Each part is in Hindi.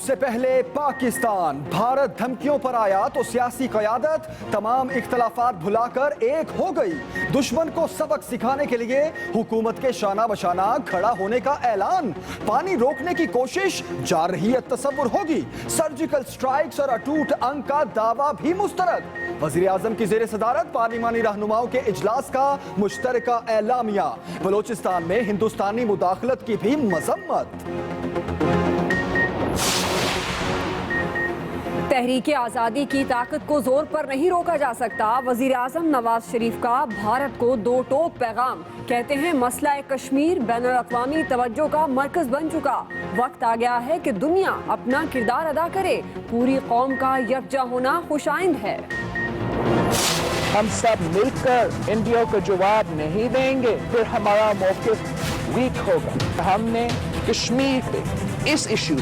उससे पहले पाकिस्तान। भारत धमकियों पर आया तो सियासी क़यादत तमाम इख्तलाफात भुलाकर एक हो गई। दुश्मन को सबक सिखाने के लिए हुकूमत के शाना बशाना खड़ा होने का ऐलान। पानी रोकने की कोशिश जारहियत तसव्वुर होगी। सर्जिकल स्ट्राइक्स और अटूट अंग का दावा भी मुस्तरद। वज़ीर आज़म की ज़ेर सदारत पार्लिमानी रहनुमाओं के इजलास का मुश्तरका एलामिया। बलोचिस्तान में हिंदुस्तानी मुदाखलत की भी मजम्मत। तहरीक आज़ादी की ताकत को जोर पर नहीं रोका जा सकता। वज़ीर आज़म नवाज शरीफ का भारत को दो टोक पैगाम। कहते हैं मसला कश्मीर बैनुल अक़वामी तवज्जो का मरकज बन चुका। वक्त आ गया है कि दुनिया अपना किरदार अदा करे। पूरी कौम का यकजा होना खुशाइंद है। हम सब मिलकर इंडिया को जवाब नहीं देंगे फिर हमारा मौक़िफ़ वीक होगा। हमने कश्मीर पे इस इशू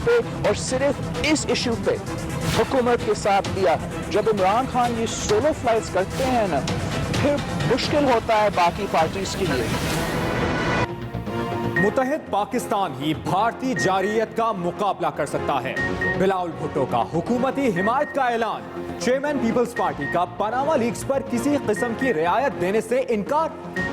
पे और सिर्फ इस इशू पे हुकूमत के साथ दिया। जब इमरान खान ये सोलो फ्लाइट्स करते हैं ना फिर मुश्किल होता है बाकी पार्टीज के लिए। मुत्तहिद पाकिस्तान ही भारतीय जारहियत का मुकाबला कर सकता है। बिलावल भुट्टो का हुकूमती हिमायत का ऐलान। चेयरमैन पीपल्स पार्टी का पनामा लीक्स पर किसी किस्म की रियायत देने से इनकार।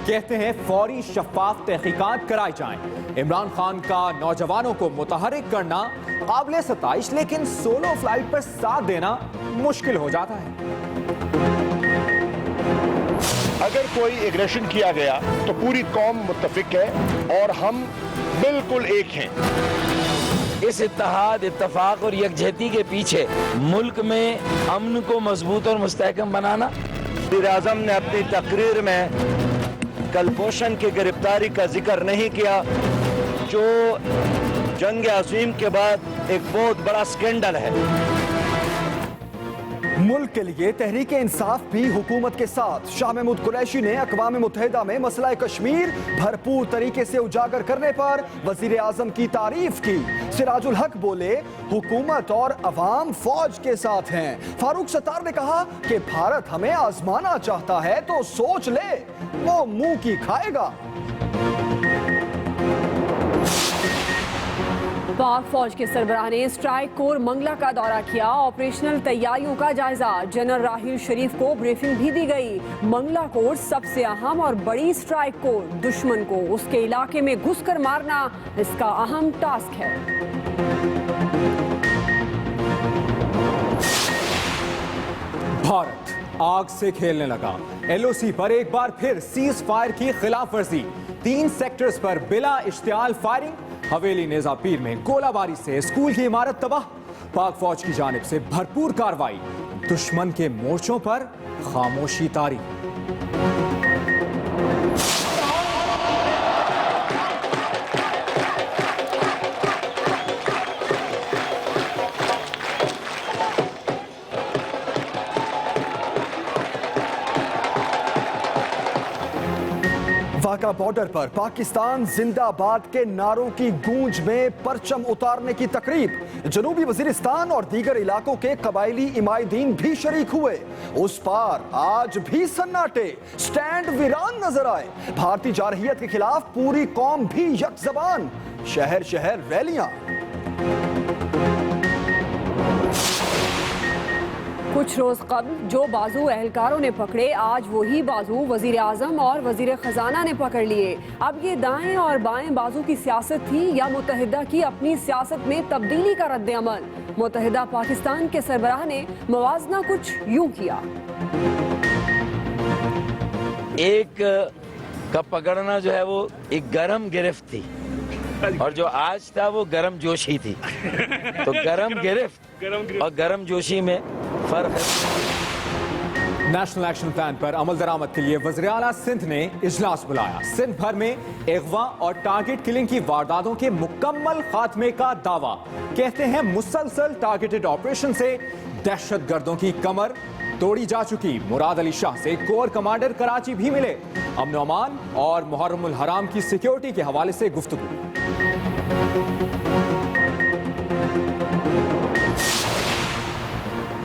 कहते हैं फौरी शफाफ तहकीकात कराई जाएं। इमरान खान का नौजवानों को मुतहरिक करना काबिल सताइश, लेकिन सोलो फ्लाइट पर साथ देना मुश्किल हो जाता है। अगर कोई एग्रेशन किया गया तो पूरी कौम मुत्तफिक है और हम बिल्कुल एक हैं। इस इत्तेहाद, इत्तफाक और यकजहती के पीछे मुल्क में अमन को मजबूत और मुस्तहकम बनाना। वज़ीर आज़म ने अपनी तकरीर में कलभूषण की गिरफ्तारी का जिक्र नहीं किया, जो जंग अज़ीम के बाद एक बहुत बड़ा स्कैंडल है। मुल्क के लिए तहरीक इंसाफ भी हुकूमत के साथ। शाह महमूद कुरैशी ने अक़वाम मुत्तहिदा में मसला कश्मीर भरपूर तरीके से उजागर करने पर वज़ीर आज़म की तारीफ की। सिराजुल हक बोले हुकूमत और अवाम फौज के साथ हैं। फारूक सत्तार ने कहा कि भारत हमें आजमाना चाहता है तो सोच ले, वो मुंह की खाएगा। पाक फौज के सरबराह ने स्ट्राइक कोर मंगला का दौरा किया। ऑपरेशनल तैयारियों का जायजा। जनरल राहिल शरीफ को ब्रीफिंग भी दी गई। मंगला कोर सबसे अहम और बड़ी स्ट्राइक कोर। दुश्मन को उसके इलाके में घुसकर मारना इसका अहम टास्क है। भारत आग से खेलने लगा। एलओसी पर एक बार फिर सीज फायर की खिलाफ वर्जी। 3 सेक्टर्स पर बिला इश्तियाल फायरिंग। हवेली नेज़ापीर में गोलाबारी से स्कूल की इमारत तबाह। पाक फौज की जानिब से भरपूर कार्रवाई। दुश्मन के मोर्चों पर खामोशी तारी। वाका बॉर्डर पर पाकिस्तान जिंदाबाद के नारों की गूंज में परचम उतारने की तकरीब। जनूबी वजीरिस्तान और दीगर इलाकों के कबायली इमायदीन भी शरीक हुए। उस पार आज भी सन्नाटे, स्टैंड वीरान नजर आए। भारतीय जारहियत के खिलाफ पूरी कौम भी यकजबान। शहर शहर रैलियां। कुछ रोज कबल जो बाजू एहलकारों ने पकड़े, आज वही बाजू वजीर आजम और वजीर खजाना ने पकड़ लिए। अब ये दाएं और बाएं बाजू की सियासत थी या मुत्तहिदा की अपनी सियासत में तब्दीली का रद्द अमल। मुत्तहिदा पाकिस्तान के सरबराह ने मवाजना कुछ यूं किया। एक का पकड़ना जो है वो एक गरम गिरफ्त थी और जो आज था वो गरम जोशी थी। तो गरम गिरफ्त और गरम जोशी में फर्क है। नेशनल एक्शन प्लान पर अमल दरामद के लिए वज़ीर आला सिंध ने इजलास बुलाया। सिंध भर में अगवा और टारगेट किलिंग की वारदातों के मुकम्मल खात्मे का दावा। कहते हैं मुसलसल टारगेटेड ऑपरेशन से दहशतगर्दों की कमर तोड़ी जा चुकी। मुराद अली शाह से कोर कमांडर कराची भी मिले। अमन अमान और मुहर्रमुल हराम की सिक्योरिटी के हवाले से गुफ्तगू।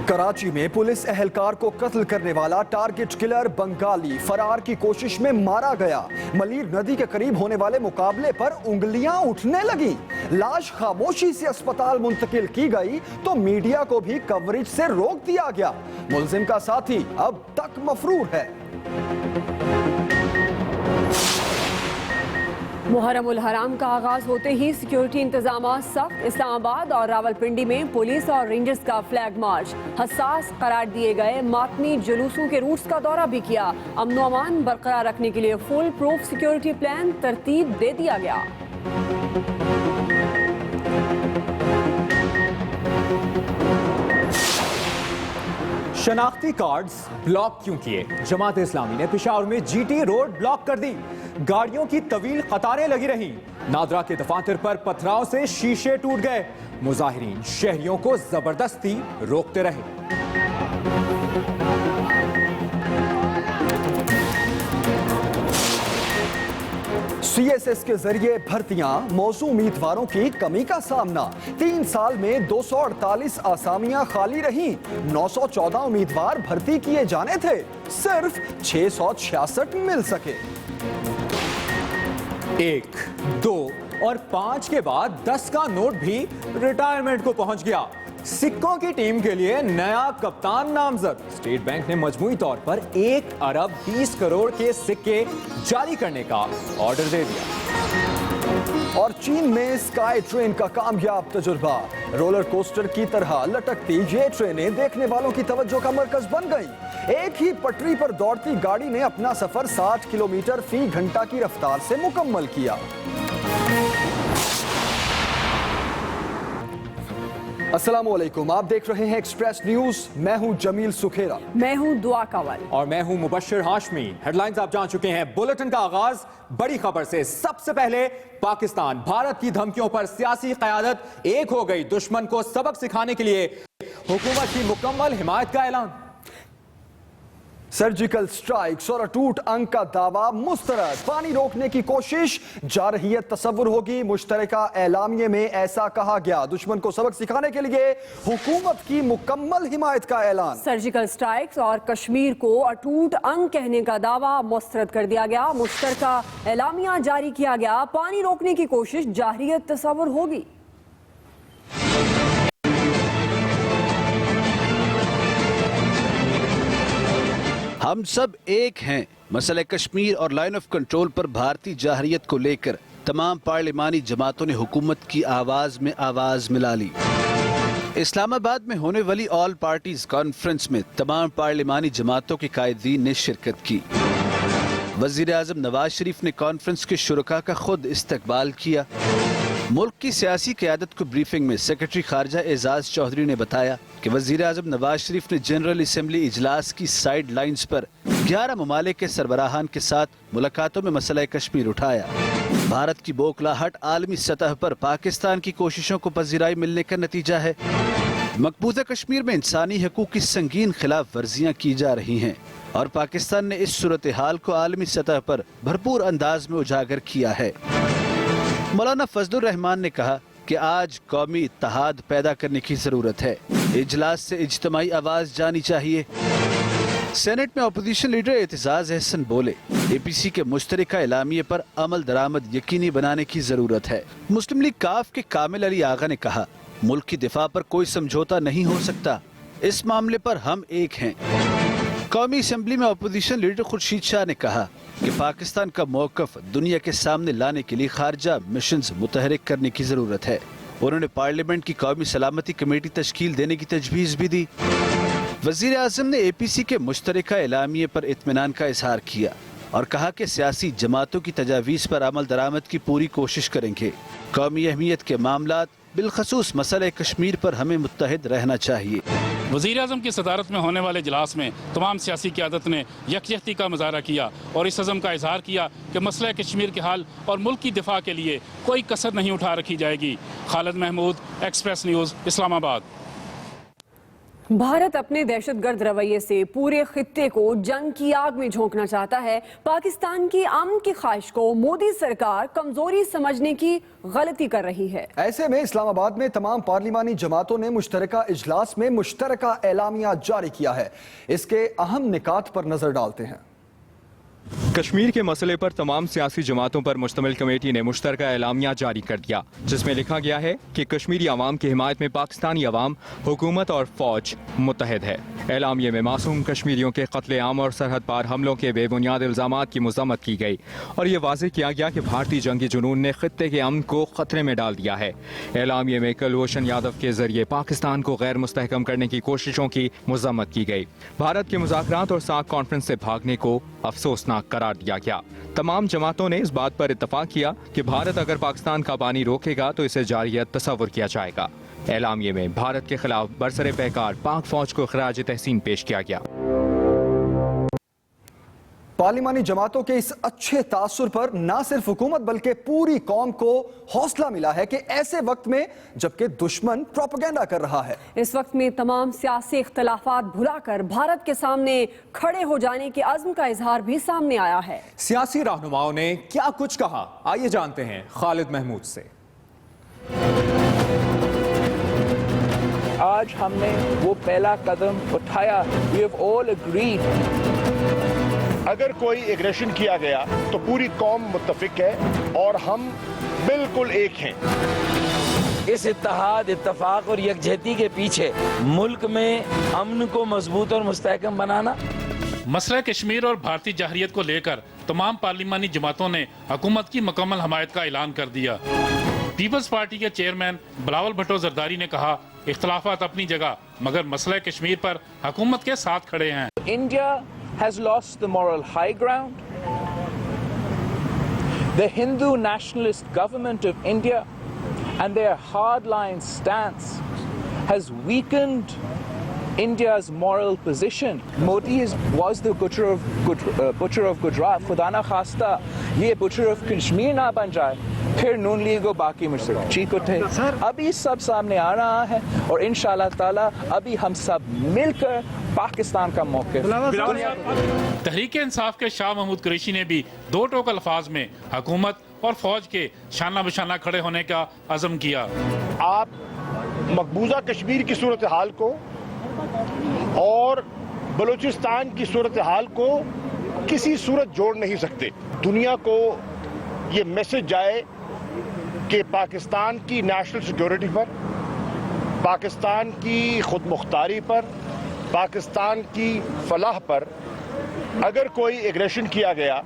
कराची में पुलिस एहलकार को कत्ल करने वाला टारगेट किलर बंगाली फरार की कोशिश में मारा गया। मलीर नदी के करीब होने वाले मुकाबले पर उंगलियां उठने लगी। लाश खामोशी से अस्पताल मुंतकिल की गई तो मीडिया को भी कवरेज से रोक दिया गया। मुलजिम का साथी अब तक मफरूर है। मुहर्रम उल हराम का आगाज होते ही सिक्योरिटी इंतजाम सख्त। इस्लामाबाद और रावलपिंडी में पुलिस और रेंजर्स का फ्लैग मार्च। हसास करार दिए गए मातमी जुलूसों के रूट्स का दौरा भी किया। अमन अमान बरकरार रखने के लिए फुल प्रूफ सिक्योरिटी प्लान तरतीब दे दिया गया। शनाख्ती कार्ड्स ब्लॉक क्यों किए? जमात इस्लामी ने पेशावर में जीटी रोड ब्लॉक कर दी। गाड़ियों की तवील कतारें लगी रहीं। नादरा के दफातर पर पथराव से शीशे टूट गए। मुजाहिरीन शहरियों को जबरदस्ती रोकते रहे। सीएसएस के जरिए भर्तियां, मौजूद उम्मीदवारों की कमी का सामना। 3 साल में 248 आसामियां खाली रहीं। 914 उम्मीदवार भर्ती किए जाने थे, सिर्फ 666 मिल सके। 1, 2 और 5 के बाद 10 का नोट भी रिटायरमेंट को पहुंच गया। सिक्कों की टीम के लिए नया कप्तान नामजद। स्टेट बैंक ने मजमूई तौर पर 1 अरब 20 करोड़ के सिक्के जारी करने का ऑर्डर दे दिया। और चीन में स्काई ट्रेन का कामयाब तजुर्बा। रोलर कोस्टर की तरह लटकती ये ट्रेनें देखने वालों की तवज्जो का मरकज बन गई। एक ही पटरी पर दौड़ती गाड़ी ने अपना सफर 60 किलोमीटर फी घंटा की रफ्तार से मुकम्मल किया। अस्सलामुअलैकुम, आप देख रहे हैं एक्सप्रेस न्यूज। मैं हूं जमील सुखेरा। मैं हूं दुआ कंवल और मैं हूं मुबश्शिर हाशमी। हेडलाइंस आप जान चुके हैं। बुलेटिन का आगाज बड़ी खबर से। सबसे पहले पाकिस्तान भारत की धमकियों पर सियासी क़यादत एक हो गई। दुश्मन को सबक सिखाने के लिए हुकूमत की मुकम्मल हिमायत का ऐलान। सर्जिकल स्ट्राइक्स और अटूट अंक का दावा मुस्तरद। पानी रोकने की कोशिश जारहियत तस्वुर होगी। मुश्तरका एलामिये में ऐसा कहा गया। दुश्मन को सबक सिखाने के लिए हुकूमत की मुकम्मल हिमायत का ऐलान। सर्जिकल स्ट्राइक्स और कश्मीर को अटूट अंक कहने का दावा मुस्तरद कर दिया गया। मुश्तरका एलामिया जारी किया गया। पानी रोकने की कोशिश जारहियत तस्वुर होगी। हम सब एक हैं। मसले कश्मीर और लाइन ऑफ कंट्रोल पर भारतीय जाहरियत को लेकर तमाम पार्लिमानी जमातों ने हुकूमत की आवाज में आवाज मिला ली। इस्लामाबाद में होने वाली ऑल पार्टीज कॉन्फ्रेंस में तमाम पार्लिमानी जमातों के कायदीन ने शिरकत की। वजीर आजम नवाज शरीफ ने कॉन्फ्रेंस के शुरका का खुद इस्तकबाल किया। मुल्क की सियासी क़यादत को ब्रीफिंग में सेक्रेटरी खारजा एजाज चौधरी ने बताया कि वजीर आजम नवाज शरीफ ने जनरल असम्बली इजलास की साइड लाइन्स पर 11 ममालिक के सरबराहान के साथ मुलाकातों में मसला कश्मीर उठाया। भारत की बौखलाहट आलमी सतह पर पाकिस्तान की कोशिशों को पजीराई मिलने का नतीजा है। मकबूजा कश्मीर में इंसानी हकूक़ की संगीन खिलाफ वर्जियाँ की जा रही हैं और पाकिस्तान ने इस सूरत हाल को आलमी सतह पर भरपूर अंदाज में उजागर किया है। मौलाना फजलुर रहमान ने कहा कि आज कौमी इत्तेहाद पैदा करने की जरूरत है। इजलास से इज्तिमाई आवाज जानी चाहिए। सेनेट में अपोजिशन लीडर एतजाज अहसन बोले, APC के मुश्तरका एलामिये पर अमल दरामद यकीनी बनाने की जरूरत है। मुस्लिम लीग काफ के कामिल अली आगा ने कहा, मुल्क की दिफा पर कोई समझौता नहीं हो सकता। इस मामले पर हम एक हैं। कौमी असम्बली में अपोजिशन लीडर खुर्शीद शाह ने कहा कि पाकिस्तान का मौक़िफ़ दुनिया के सामने लाने के लिए खारजा मिशंस मुतहरिक करने की ज़रूरत है। उन्होंने पार्लियामेंट की कौमी सलामती कमेटी तश्कील देने की तजवीज़ भी दी। वज़ीर आज़म ने APC के मुश्तरका एलामिये पर इत्मीनान का इजहार किया और कहा कि सियासी जमातों की तजावीज़ पर अमल दरामद की पूरी कोशिश करेंगे। कौमी अहमियत के मामलात बिलखसूस मसले कश्मीर पर हमें मुत्तहिद रहना चाहिए। वज़ीर आज़म की सदारत में होने वाले इजलास में तमाम सियासी क़यादत ने यकजहती का मुजाहरा किया और इस अज़म का इजहार किया कि मसला कश्मीर के हाल और मुल्क की दिफा के लिए कोई कसर नहीं उठा रखी जाएगी। Khalid Mahmood, express news, Islamabad. भारत अपने दहशतगर्द रवैये से पूरे खित्ते को जंग की आग में झोंकना चाहता है। पाकिस्तान की अमन की ख्वाहिश को मोदी सरकार कमजोरी समझने की गलती कर रही है। ऐसे में इस्लामाबाद में तमाम पार्लिमानी जमातों ने मुश्तरका इजलास में मुश्तरका एलामिया जारी किया है। इसके अहम निकात पर नजर डालते हैं। कश्मीर के मसले पर तमाम सियासी जमातों पर मुश्तमिल कमेटी ने मुश्तरका एलामिया जारी कर दिया, जिसमें लिखा गया है कि कश्मीरी अवाम की हिमायत में पाकिस्तानी अवाम, हुकूमत और फौज मुत्तहिद है। एलामिया में मासूम कश्मीरियों के कत्लेआम और सरहद पार हमलों के बेबुनियाद इल्जामात की मजम्मत की गई और ये वाज़ेह किया गया कि भारतीय जंगी जुनून ने खित्ते के अमन को खतरे में डाल दिया है। एलामिया में कुलभूषण यादव के जरिए पाकिस्तान को गैर मुस्तहकम करने की कोशिशों की मजम्मत की गई। भारत के मुज़ाकरात और साख कॉन्फ्रेंस से भागने को अफसोसनाक करार दिया गया। तमाम जमातों ने इस बात पर इत्तफाक किया कि भारत अगर पाकिस्तान का पानी रोकेगा तो इसे जारियत तस्वुर किया जाएगा। एलामिये में भारत के खिलाफ बरसरे पैकार पाक फौज को खराज तहसीन पेश किया गया। पार्लिमानी जमातों के इस अच्छे तासुर पर न सिर्फ हुकूमत बल्कि पूरी कौम को हौसला मिला है कि ऐसे वक्त में जबकि दुश्मन प्रोपेगेंडा कर रहा है, इस वक्त में तमाम सियासी इख्तलाफात भुलाकर भारत के सामने खड़े हो जाने के अज़्म का इजहार भी सामने आया है। सियासी रहनुमाओं ने क्या कुछ कहा, आइए जानते हैं खालिद महमूद से। आज हमने वो पहला कदम उठाया। We have all agreed. अगर कोई एग्रेशन किया गया तो पूरी कौम मुत्तफिक है और हम बिल्कुल एक हैं। इस इत्तेहाद, इत्तफाक और यकजहती के पीछे मुल्क में अमन को मजबूत और मुस्तहकम बनाना। मसला कश्मीर और भारतीय जाहरियत को लेकर तमाम पार्लिमानी जमातों ने हुकूमत की मुकम्मल हमायत का ऐलान कर दिया। पीपल्स पार्टी के चेयरमैन बिलावल भुट्टो जरदारी ने कहा, इख्तलाफात अपनी जगह मगर मसला कश्मीर पर हुकूमत के साथ खड़े हैं। India has lost the moral high ground. The Hindu nationalist government of India and their hardline stance has weakened India's moral position. Modi was the butcher of Gujarat. खुदा ना खास्ता ये butcher of Kashmir ना बन जाए, फिर नून लीग और बाकी मुझसे चीख उठे। अभी सब सामने आ रहा है और इंशाल्लाह ताला अभी हम सब मिलकर पाकिस्तान का मौक़िफ़। तहरीक इंसाफ के शाह महमूद कुरैशी ने भी दो टोक अल्फाज में हुकूमत और फौज के शाना बशाना खड़े होने का अज़म किया। आप मकबूजा कश्मीर की सूरत हाल को और बलूचिस्तान की सूरत हाल को किसी सूरत जोड़ नहीं सकते। दुनिया को ये मैसेज जाए कि पाकिस्तान की नेशनल सिक्योरिटी पर, पाकिस्तान की खुद मुख्तारी पर, पाकिस्तान की फलाह पर अगर कोई एग्रेशन किया गया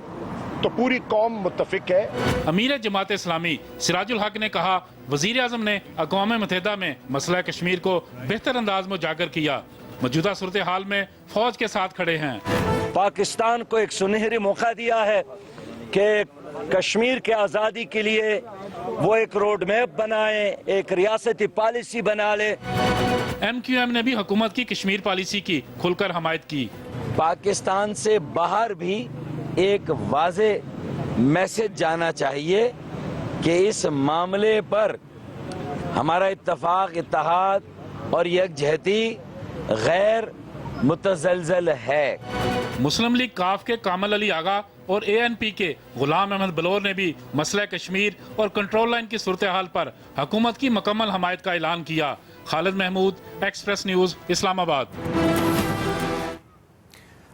तो पूरी कौम मुत्तफिक है। अमीर जमात इस्लामी सिराजुल हक ने कहा, वजीर आज़म ने अक़वाम मुत्तहिदा में मसला कश्मीर को बेहतर अंदाज में उजागर किया। मौजूदा सूरत हाल में फौज के साथ खड़े हैं। पाकिस्तान को एक सुनहरी मौका दिया है कि कश्मीर के आज़ादी के लिए वो एक रोड मैप बनाए, एक रियासती पॉलिसी बना ले। MQM ने भी हुकूमत की कश्मीर पॉलिसी की खुलकर हमायत की। पाकिस्तान से बाहर भी एक वाज़े मैसेज जाना चाहिए कि इस मामले पर हमारा इत्तफाक, इत्तेहाद और यकजहती गैर मुतज़लज़ल है। मुस्लिम लीग काफ के कामल अली आगा और ANP के गुलाम अहमद बलोर ने भी मसला कश्मीर और कंट्रोल लाइन की सूरत हाल पर हुकूमत की मुकम्मल हमायत का ऐलान किया। Khalid Mahmood, express news, Islamabad.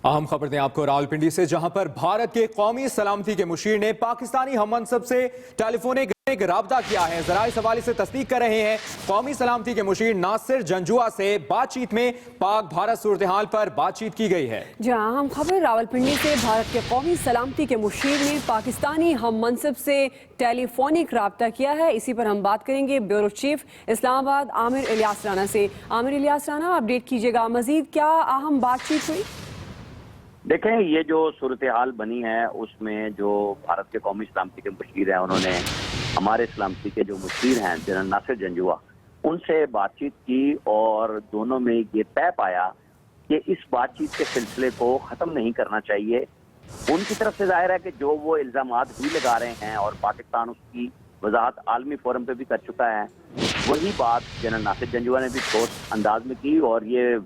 अहम खबर दें आपको रावलपिंडी से, जहां पर भारत के कौमी सलामती के मुशीर ने पाकिस्तानी हममनसब से टेलीफोनिक राब्ता किया है। जरा इस हवाले से तस्दीक कर रहे हैं कौमी सलामती के मुशीर नासिर जंजुआ से बातचीत में पाक भारत सूरत हाल पर बातचीत की गई है। जहां हम खबर रावलपिंडी से, भारत के कौमी सलामती के मुशीर ने पाकिस्तानी हममनसब से टेलीफोनिक राब्ता किया है। इसी पर हम बात करेंगे ब्यूरो चीफ इस्लामाबाद आमिर इलियास राना से। आमिर इलियास राना, अपडेट कीजिएगा, मजीद क्या अहम बातचीत हुई? देखें, ये जो सूरत हाल बनी है उसमें जो भारत के कौमी सलामती के मुशीर हैं, उन्होंने हमारे सलामती के जो मुशीर हैं जनरल नासिर जंजुआ, उनसे बातचीत की और दोनों में ये तय पाया कि इस बातचीत के सिलसिले को ख़त्म नहीं करना चाहिए। उनकी तरफ से जाहिर है कि जो वो इल्ज़ामात भी लगा रहे हैं और पाकिस्तान उसकी वजाहत आलमी फोरम पे भी कर चुका है, वही बात जनरल नासिर जंजुआ ने भी ठोस अंदाज में की और ये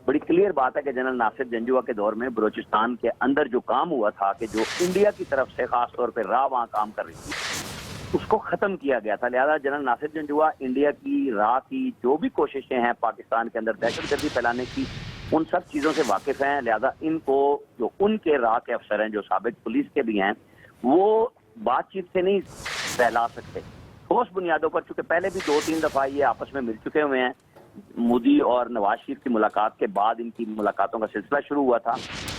बड़ी क्लियर बात है कि जनरल नासिर जंजुआ के दौर में बलूचिस्तान के अंदर जो काम हुआ था कि जो इंडिया की तरफ से खास तौर पे राह वहां काम कर रही थी उसको खत्म किया गया था। लिहाजा जनरल नासिर जंजुआ इंडिया की राह की जो भी कोशिशें हैं पाकिस्तान के अंदर दहशतगर्दी फैलाने की, उन सब चीजों से वाकिफ हैं। लिहाजा इनको जो उनके राह के अफसर हैं, जो साबिक पुलिस के भी हैं, वो बातचीत से नहीं फैला सकते। ठोस बुनियादों पर, चूंकि पहले भी 2-3 दफा ये आपस में मिल चुके हुए हैं, मोदी और नवाज शरीफ की मुलाकात के बाद इनकी मुलाकातों का सिलसिला शुरू हुआ था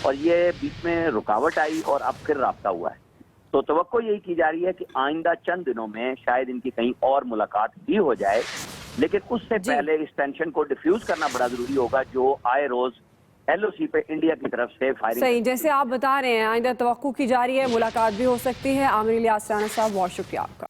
और ये बीच में रुकावट आई और अब फिर राब्ता हुआ है। तो तवक्को यही की जा रही है कि आइंदा चंद दिनों में शायद इनकी कहीं और मुलाकात भी हो जाए, लेकिन उससे पहले इस टेंशन को डिफ्यूज करना बड़ा जरूरी होगा जो आए रोज LOC पे इंडिया की तरफ से फायरिंग। सही, जैसे आप बता रहे हैं आइंदा तवक्को की जा रही है, मुलाकात भी हो सकती है। आमिर इलियास राणा साहब, बहुत शुक्रिया आपका।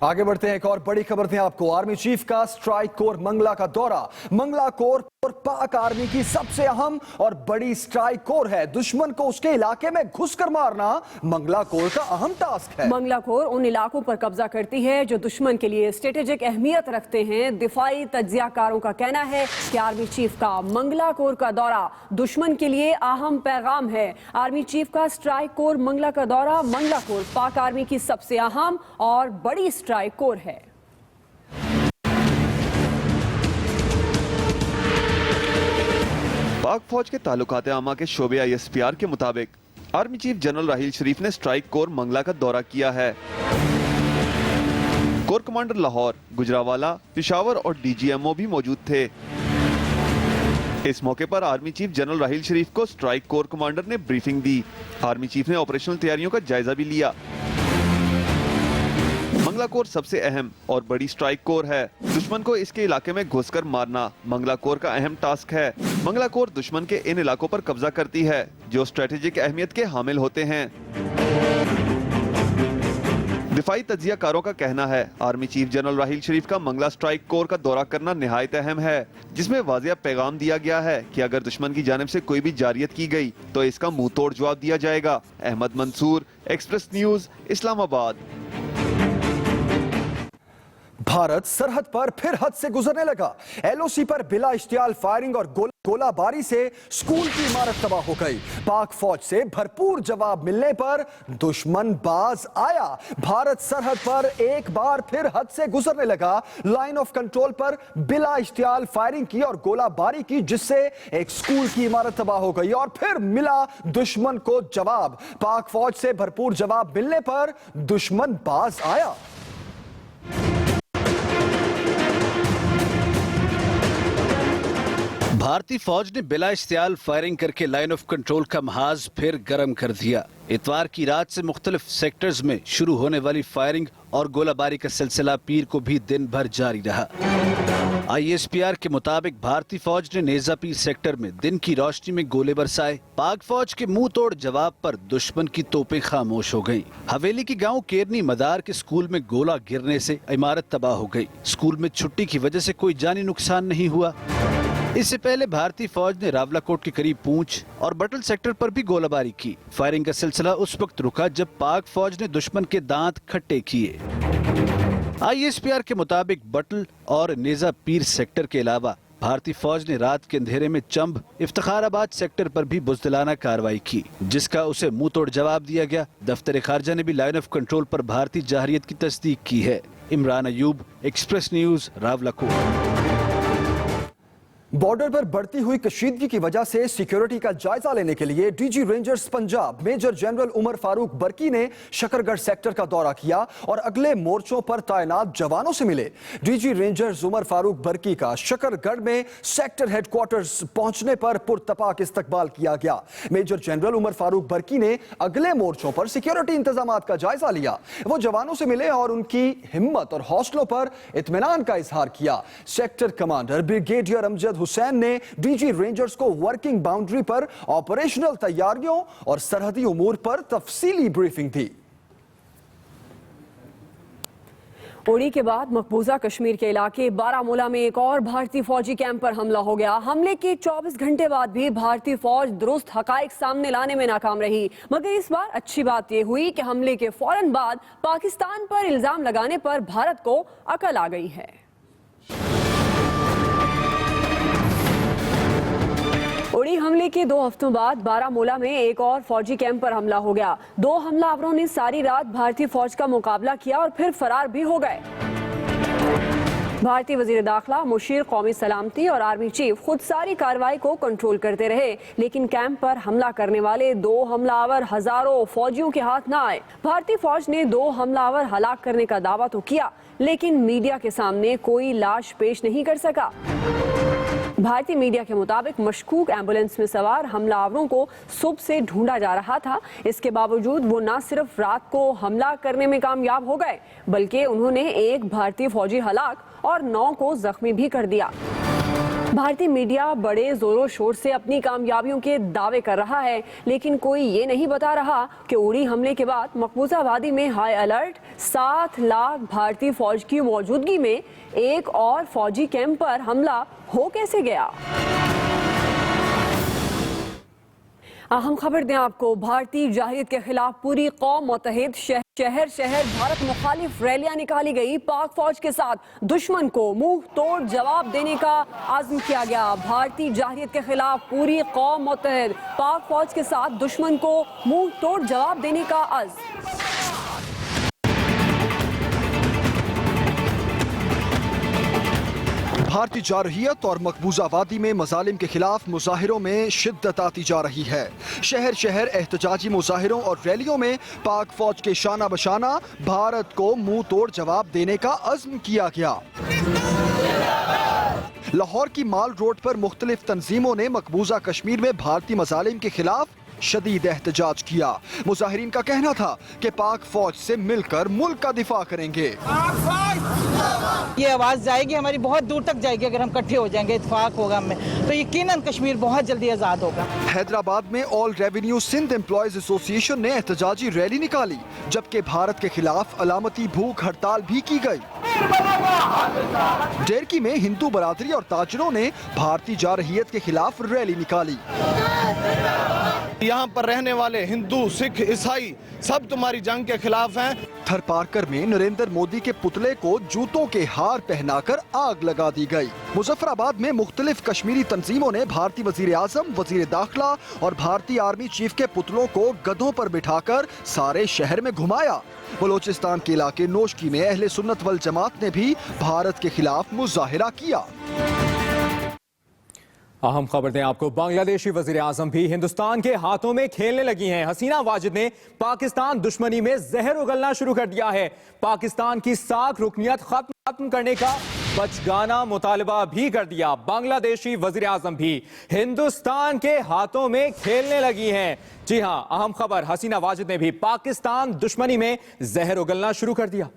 आगे बढ़ते हैं, एक और बड़ी खबर थी आपको। आर्मी चीफ का स्ट्राइक कोर मंगला का दौरा। मंगला कोर पाक आर्मी की सबसे अहम और बड़ी स्ट्राइक कोर है। दुश्मन को उसके इलाके में घुसकर मारना मंगला कोर का अहम टास्क है। मंगला कोर उन इलाकों पर कब्जा करती है जो दुश्मन के लिए स्ट्रेटेजिक अहमियत रखते हैं। दिफाई तज्जियाकारों का कहना है कि आर्मी चीफ का मंगला कोर का दौरा दुश्मन के लिए अहम पैगाम है। आर्मी चीफ का स्ट्राइक कोर मंगला का दौरा। मंगला कोर पाक आर्मी की सबसे अहम और बड़ी स्ट्राइक कोर है। पाक फौज के ताल्लुकात आमा के शोबे ISPR के मुताबिक आर्मी चीफ जनरल राहील शरीफ ने स्ट्राइक कोर मंगला का दौरा किया है। कोर कमांडर लाहौर, गुजरावाला, पेशावर और DGMO भी मौजूद थे। इस मौके पर आर्मी चीफ जनरल राहील शरीफ को स्ट्राइक कोर कमांडर ने ब्रीफिंग दी। आर्मी चीफ ने ऑपरेशनल तैयारियों का जायजा भी लिया। मंगला कोर सबसे अहम और बड़ी स्ट्राइक कोर है। दुश्मन को इसके इलाके में घुसकर मारना मंगला कोर का अहम टास्क है। मंगला कोर दुश्मन के इन इलाकों पर कब्जा करती है जो स्ट्रेटेजिक अहमियत के हामिल होते हैं। दिफाई तज्जियाकारों का कहना है आर्मी चीफ जनरल राहील शरीफ का मंगला स्ट्राइक कोर का दौरा करना निहायत अहम है, जिसमें वाज़िया पैगाम दिया गया है कि अगर दुश्मन की जानिब से कोई भी जारियत की गई तो इसका मुंह तोड़ जवाब दिया जाएगा। Ahmed Mansoor, express news, Islamabad. भारत सरहद पर फिर हद से गुजरने लगा। LOC पर बिला इश्तियाल फायरिंग और गोलाबारी से स्कूल की इमारत तबाह हो गई। पाक फौज से भरपूर जवाब मिलने पर दुश्मन बाज आया। भारत सरहद पर एक बार फिर हद से गुजरने लगा। लाइन ऑफ कंट्रोल पर बिला इश्तियाल फायरिंग की और गोलाबारी की, जिससे एक स्कूल की इमारत तबाह हो गई और फिर मिला दुश्मन को जवाब। पाक फौज से भरपूर जवाब मिलने पर दुश्मन बाज आया। भारतीय फौज ने बिला इश्तियाल फायरिंग करके लाइन ऑफ कंट्रोल का महाज फिर गर्म कर दिया। इतवार की रात से मुख्तलिफ सेक्टर्स में शुरू होने वाली फायरिंग और गोलाबारी का सिलसिला पीर को भी दिन भर जारी रहा। ISPR के मुताबिक भारतीय फौज ने नेजा पीर सेक्टर में दिन की रोशनी में गोले बरसाए। पाक फौज के मुंह तोड़ जवाब पर दुश्मन की तोपें खामोश हो गईं। हवेली के गांव केरनी मदार के स्कूल में गोला गिरने से इमारत तबाह हो गई। स्कूल में छुट्टी की वजह से कोई जानी नुकसान नहीं हुआ। इससे पहले भारतीय फौज ने रावलाकोट के करीब पूंछ और बटल सेक्टर पर भी गोलाबारी की। फायरिंग का सिलसिला उस वक्त रुका जब पाक फौज ने दुश्मन के दांत खट्टे किए। ISPR के मुताबिक बटल और नेजा पीर सेक्टर के अलावा भारतीय फौज ने रात के अंधेरे में चंब, इफ्तिखाराबाद सेक्टर पर भी बुज़दिलाना कार्रवाई की, जिसका उसे मुंह तोड़ जवाब दिया गया। दफ्तर खारजा ने भी लाइन ऑफ कंट्रोल पर भारतीय जाहिरियत की तस्दीक की है। Imran Ayub, express news, Rawalakot. Border पर बढ़ती हुई कशीदगी की वजह से सिक्योरिटी का जायजा लेने के लिए DG rangers Punjab major general Umar Farooq Barki ने शकरगढ़ सेक्टर का दौरा किया और अगले मोर्चों पर तैनात जवानों से मिले। DG रेंजर्स उमर फारूक बरकी का शकरगढ़ में सेक्टर हेडक्वार्टर्स पहुंचने पर पुरतपाक इस्तकबाल किया गया। मेजर जनरल उमर फारूक बरकी ने अगले मोर्चों पर सिक्योरिटी इंतजाम का जायजा लिया। वो जवानों से मिले और उनकी हिम्मत और हौसलों पर इत्मीनान का इजहार किया। Sector commander brigadier Amjad Hussain ने DG रेंजर्स को वर्किंग बाउंड्री पर ऑपरेशनल तैयारियों और सरहदी उमूर पर तफसीली ब्रीफिंग दी। उड़ी के बाद मकबूजा कश्मीर के इलाके बारामूला में एक और भारतीय फौजी कैंप पर हमला हो गया। हमले के 24 घंटे बाद भी भारतीय फौज दुरुस्त हकाइक सामने लाने में नाकाम रही, मगर इस बार अच्छी बात यह हुई कि हमले के फौरन बाद पाकिस्तान पर इल्जाम लगाने पर भारत को अकल आ गई है। उड़ी हमले के 2 हफ्तों बाद बारामूला में एक और फौजी कैंप पर हमला हो गया। 2 हमलावरों ने सारी रात भारतीय फौज का मुकाबला किया और फिर फरार भी हो गए। भारतीय वजीर दाखिला, मुशीर कौमी सलामती और आर्मी चीफ खुद सारी कार्रवाई को कंट्रोल करते रहे, लेकिन कैंप पर हमला करने वाले 2 हमलावर हजारों फौजियों के हाथ न आए। भारतीय फौज ने 2 हमलावर हलाक करने का दावा तो किया, लेकिन मीडिया के सामने कोई लाश पेश नहीं कर सका। भारतीय मीडिया के मुताबिक मशकूक एम्बुलेंस में सवार हमलावरों को सुबह से ढूंढा जा रहा था। इसके बावजूद वो न सिर्फ रात को हमला करने में कामयाब हो गए, बल्कि उन्होंने एक भारतीय फौजी हलाक और 9 को जख्मी भी कर दिया। भारतीय मीडिया बड़े जोरों शोर से अपनी कामयाबियों के दावे कर रहा है, लेकिन कोई ये नहीं बता रहा कि उड़ी हमले के बाद मकबूजा वादी में हाई अलर्ट 7 लाख भारतीय फौज की मौजूदगी में एक और फौजी कैंप पर हमला हो कैसे गया। अहम खबर दें आपको, भारतीय जाहिलियत के खिलाफ पूरी कौम मुत्तहिद, शहर शहर भारत मुखालिफ रैलियां निकाली गई। पाक फौज के साथ दुश्मन को मुंह तोड़ जवाब देने का आज़म किया गया। भारतीय जाहिलियत के खिलाफ पूरी कौम मुत्तहिद, पाक फौज के साथ दुश्मन को मुंह तोड़ जवाब देने का आज़म। भारतीय जारहियत और मकबूजा वादी में मजालिम के खिलाफ मुजाहिरों में शिद्दत आती जा रही है। शहर शहर एहतजाजी मुजाहिरों और रैलियों में पाक फौज के शाना बशाना भारत को मुंह तोड़ जवाब देने का अज़्म किया गया। लाहौर की माल रोड पर मुख्तलिफ तंजीमों ने मकबूजा कश्मीर में भारतीय मजालिम के खिलाफ शदीद एहतजाज किया। मुजाहिरीन का कहना था कि पाक फौज से मिलकर मुल्क का दिफा करेंगे। ये आवाज जाएगी हमारी, बहुत दूर तक जाएगी। अगर हम इकट्ठे हो जाएंगे, इत्तेफाक होगा हमें, तो यकीनन कश्मीर बहुत जल्दी आजाद होगा। हैदराबाद में all revenue Sindh employees association ने एहतजाजी रैली निकाली, जबकि भारत के खिलाफ अलामती भूख हड़ताल भी की गई। डेरकी में हिंदू बरादरी और ताजरों ने भारतीय जारहियत के खिलाफ रैली निकाली। यहाँ पर रहने वाले हिंदू, सिख, ईसाई सब तुम्हारी जंग के खिलाफ हैं। थरपारकर में नरेंद्र मोदी के पुतले को जूतों के हार पहनाकर आग लगा दी गई। मुजफ्फराबाद में मुख्तलिफ कश्मीरी तंजीमों ने भारतीय वजीर आजम, वजीर दाखिला और भारतीय आर्मी चीफ के पुतलों को गधों पर बिठाकर सारे शहर में घुमाया। बलोचिस्तान के इलाके नोशकी में अहले सुन्नत वल जमात ने भी भारत के खिलाफ मुजाहिरा किया। अहम खबर दें आपको, बांग्लादेशी वजीर आजम भी हिंदुस्तान के हाथों में खेलने लगी हैं। हसीना वाजिद ने पाकिस्तान दुश्मनी में जहर उगलना शुरू कर दिया है। पाकिस्तान की साख रुकनियत खत्म करने का बचगाना मुतालबा भी कर दिया। बांग्लादेशी वजीर आजम भी हिंदुस्तान के हाथों में खेलने लगी हैं। जी हां, अहम खबर, हसीना वाजिद ने भी पाकिस्तान दुश्मनी में जहर उगलना शुरू कर दिया।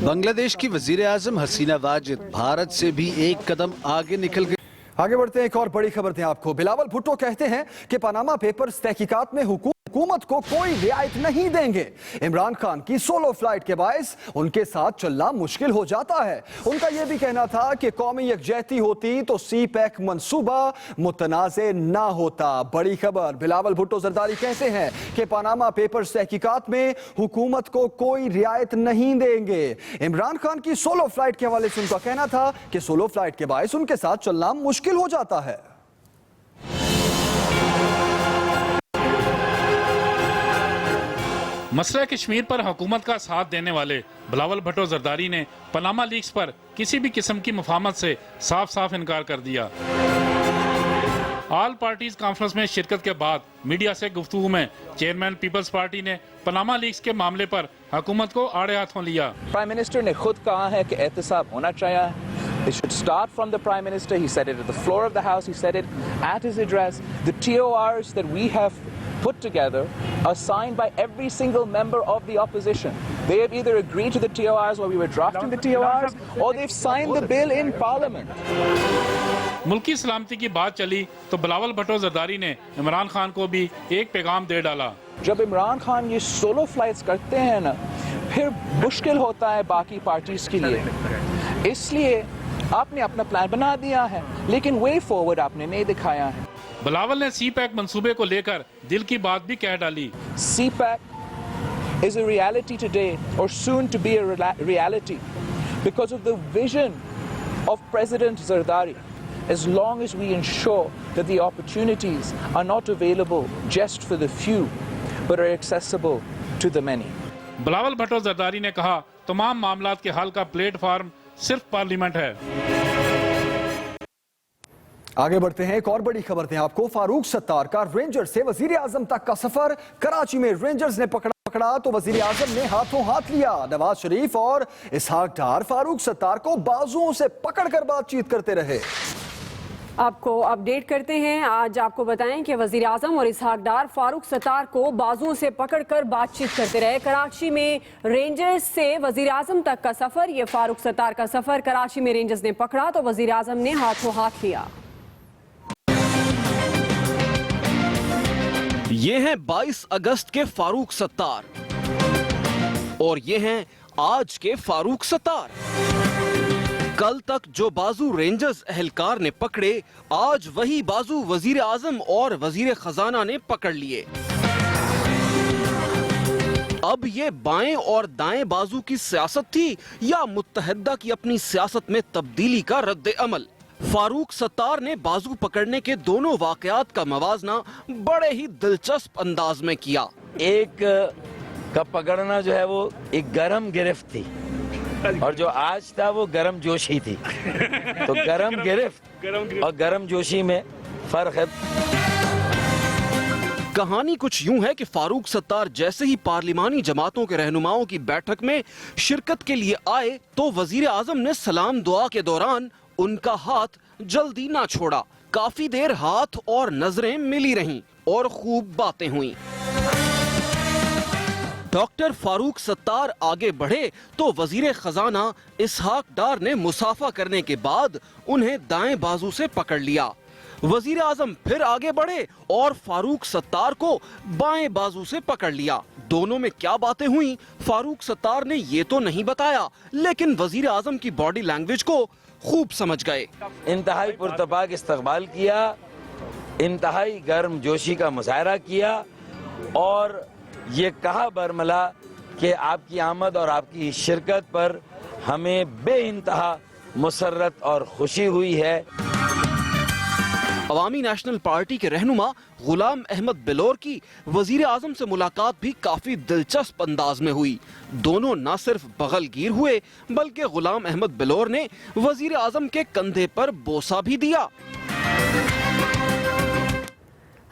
बांग्लादेश की वजीर आजम हसीना वाजिद भारत से भी एक कदम आगे निकल गई। आगे बढ़ते हैं, एक और बड़ी खबर दें आपको। बिलावल भुट्टो कहते हैं कि पनामा पेपर्स तहकीकात में हुकूमत को कोई रियायत नहीं देंगे। इमरान खान की सोलो फ्लाइट के बायस उनके साथ चलना मुश्किल हो जाता है। उनका यह भी कहना था कि कौमी यकजहती होती तो सी पैक मंसूबा मुतनाज़े ना होता। बड़ी खबर, बिलावल भुट्टो जरदारी कहते हैं कि पनामा पेपर्स तहकीकात में हुकूमत को कोई रियायत नहीं देंगे। इमरान खान की सोलो फ्लाइट के हवाले से उनका कहना था कि सोलो फ्लाइट के बायस उनके साथ चलना मुश्किल हो जाता है। मसला कश्मीर पर हुकूमत का साथ देने वाले बिलावल भुट्टो जरदारी ने पनामा लीक्स पर किसी भी किस्म की मुफाहमत से साफ साफ इनकार कर दिया। ऑल पार्टीज कॉन्फ्रेंस में शिरकत के बाद मीडिया से गुफ्तगू में चेयरमैन पीपल्स पार्टी ने पनामा लीक्स के मामले पर हुकूमत को आड़े हाथों लिया। प्राइम मिनिस्टर ने खुद कहा है कि एहतसाब होना चाहिए। It should start from the Prime Minister. He said it at the floor of the House. He said it at his address. The TORs that we have put together are signed by every single member of the opposition. They have either agreed to the TORs while we were drafting the TORs, or they've signed the bill in Parliament. मुल्की सलामती की बात चली तो बिलावल भुट्टो जरदारी ने इमरान खान को भी एक पैगाम दे डाला। जब इमरान खान ये सोलो फ्लाइट्स करते हैं ना, फिर मुश्किल होता है बाकी पार्टीज के लिए। इसलिए आपने अपना प्लान बना दिया है, लेकिन वे फॉरवर्ड आपने नहीं दिखाया है। बिलावल ने सी पैक मंसूबे को लेकर दिल की बात भी कह डाली। सी pack is a reality today, or soon to be a reality, because of the vision of President Zardari. as long as we ensure that the opportunities are not available just for the few, but are accessible to the many. Bilawal Bhutto Zardari ने कहा, तमाम मामलात के हल का प्लेटफॉर्म सिर्फ पार्लियामेंट है। आगे बढ़ते हैं, एक और बड़ी खबर दें आपको। फारूक सत्तार का रेंजर से वजीर आजम तक का सफर। कराची में रेंजर्स ने पकड़ा तो वजीर आजम ने हाथों हाथ लिया। नवाज शरीफ और इसहाक डार फारूक सत्तार को बाजुओं से पकड़कर बातचीत करते रहे। आपको अपडेट करते हैं। आज आपको बताएं कि वजीर आजम और इसहाक डार फारूक सत्तार को बाजुओं से पकड़कर बातचीत करते रहे। कराची में रेंजर्स से वजीर आजम तक का सफर, ये फारूक सत्तार का सफर। कराची में रेंजर्स ने पकड़ा तो वजीर आजम ने हाथों हाथ लिया। ये हैं 22 अगस्त के फारूक सत्तार और ये हैं आज के फारूक सत्तार। कल तक जो बाजू रेंजर्स एहलकार ने पकड़े, आज वही बाजू वजीर आजम और वजीर खजाना ने पकड़ लिए। अब ये बाएं और दाएं बाजू की सियासत थी या मुत्तहदा की अपनी सियासत में तब्दीली का रद्द अमल? फारूक सत्तार ने बाजू पकड़ने के दोनों वाकयात का मवाजना बड़े ही दिलचस्प अंदाज में किया। एक का पकड़ना जो है वो एक गरम गिरफ्त थी और जो आज था वो गरम जोशी थी। तो गरम गिरफ्त और गरम जोशी में फर्क है। कहानी कुछ यूं है कि फारूक सत्तार जैसे ही पार्लिमानी जमातों के रहनुमाओं की बैठक में शिरकत के लिए आए तो वजीर आजम ने सलाम दुआ के दौरान उनका हाथ जल्दी ना छोड़ा। काफी देर हाथ और नजरें मिली रहीं और खूब बातें हुई। डॉक्टर फारूक सत्तार आगे बढ़े तो वजीर खजाना इसहाक डार ने मुसाफा करने के बाद उन्हें दाएं बाजू से पकड़ लिया। वजीर आजम फिर आगे बढ़े और फारूक सत्तार को बाएं बाजू से पकड़ लिया। दोनों में क्या बातें हुई फारूक सत्तार ने ये तो नहीं बताया, लेकिन वजीर आजम की बॉडी लैंग्वेज को खूब समझ गए। इंतहाई पुरतपाक इस्तकबाल किया, इंतहाई गर्म जोशी का मुजाहरा किया और ये कहा बरमला कि आपकी आमद और आपकी शिरकत पर हमें बेइंतहा मुसर्रत और खुशी हुई है। अवामी नेशनल पार्टी के रहनुमा गुलाम अहमद बिलोर की वजीर आजम से मुलाकात भी काफी दिलचस्प अंदाज में हुई। दोनों न सिर्फ बगलगीर हुए बल्कि गुलाम अहमद बिलोर ने वजीर आजम के कंधे पर बोसा भी दिया।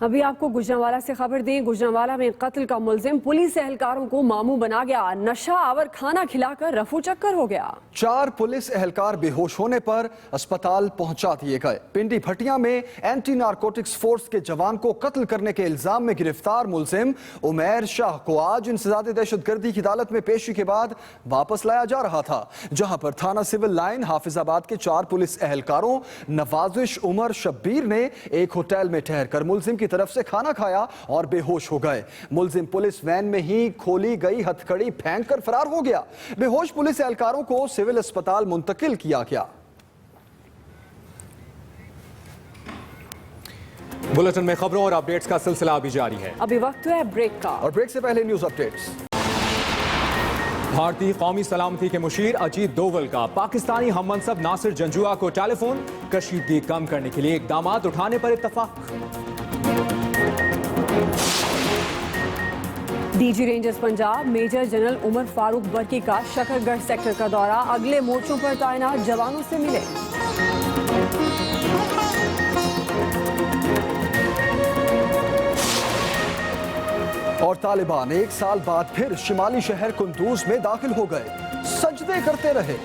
अभी आपको गुजरांवाला से खबर दें। गुजरांवाला में कत्ल का मुलजिम पुलिस एहलकारों को मामू बना गया। नशा आवर खाना खिलाकर रफू चक्कर हो गया। 4 पुलिस एहलकार बेहोश होने पर अस्पताल पहुंचा दिए गए। पिंडी भटिया में एंटी नारकोटिक्स फोर्स के जवान को कत्ल करने के इल्जाम में गिरफ्तार मुलजिम उमैर शाह को आज इंसदाद दहशतगर्दी की अदालत में पेशी के बाद वापस लाया जा रहा था, जहां पर थाना सिविल लाइन हाफिजाबाद के 4 पुलिस एहलकारों नवाजिश उमर शब्बीर ने एक होटल में ठहरकर मुलजिम की तरफ से खाना खाया और बेहोश हो गए। मुलजिम पुलिस वैन में ही खोली गई हथकड़ी फेंक कर फरार हो गया। बेहोश पुलिस एहलकारों को सिविल अस्पताल मुंतकिल किया गया। बुलेटिन में खबरों और अपडेट्स का सिलसिला अभी जारी है। अभी वक्त है ब्रेक का और ब्रेक से पहले न्यूज अपडेट्स। भारतीय कौमी सलामती के मुशीर अजीत डोवल का पाकिस्तानी हममनसब नासिर जंजुआ को टेलीफोन। कशीदगी कम करने के लिए इकदामात उठाने पर इत्तफाक। DG rangers Punjab major general Umar Farooq Barki का शकरगढ़ सेक्टर का दौरा। अगले मोर्चों पर तैनात जवानों से मिले। और तालिबान 1 साल बाद फिर शिमाली शहर कुंदूज में दाखिल हो गए। सजदे करते रहे।